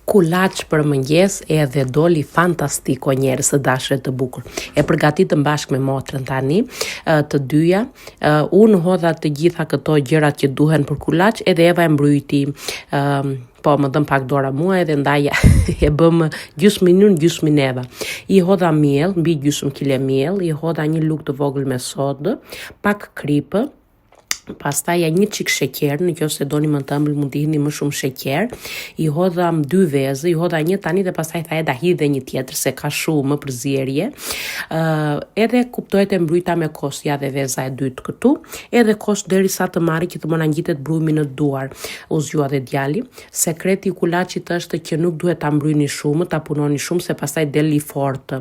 Kulaç për mëngjes edhe doli fantastiko njerëz të dashur të bukur. E përgatitëm bashkë me motrën tani, të dyja. Unë hodha të gjitha këto gjërat që duhen për kulaç, edhe Eva e mbryti. Po më dëm pak dora mua edhe ndaja e bëm gjysmë unë, gjysmë Eva. I hodha miell, mbi gjysmë kile miell, i hodha një lugë të vogël me sodë, pak kripë. Pastaj një çik sheqer, nëse doni më të ëmbël mund të hidhni më shumë sheqer. I hodha 2 vezë, i hodha një tani dhe pastaj tha Eda hidhe një tjetër se ka shumë më përzierje. Edhe kuptohet e mbrojta me kost ja dhe veza e dytë këtu, edhe kost derisa të marrë që të mos na ngjitet brumi në duar. U zgjua dhe djali. Sekreti i kulaçit është që nuk duhet ta mbrojni shumë, ta punoni shumë se pastaj del i fortë.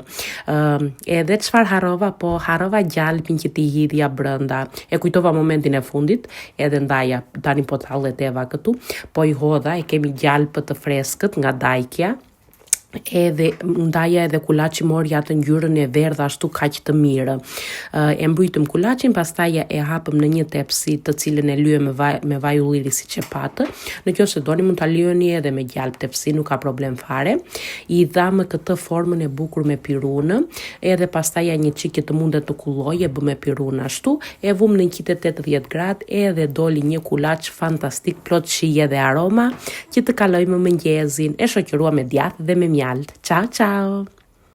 Edhe çfarë harrova, po harrova gjalpin që ti hidhja brenda. E kujtova momentin e fundit, edhe ndaja tani po tallet Eva këtu, po i hodha, e kemi gjalpë të freskët nga dajkja. Edhe ndaja edhe kulaçi mori atë ngjyrën e verdhë ashtu kaq të mirë. E mbrojtëm kulaçin, pastaj e hapëm në një tepsi të cilën e lyem me vaj ulliri siç e patë. Nëse doni mund ta lyeni edhe me gjalp tepsi, nuk ka problem fare. I dham këtë formën e bukur me pirunë, edhe pastaj një çik të mundet të kullojë, e bëm me pirunë ashtu, e vum në 180 gradë, edhe doli një kulaç fantastik, plot shije dhe aroma, që të kalojmë mëngjesin, e shoqëruar me djathtë dhe me mjaltë. Ciao ciao.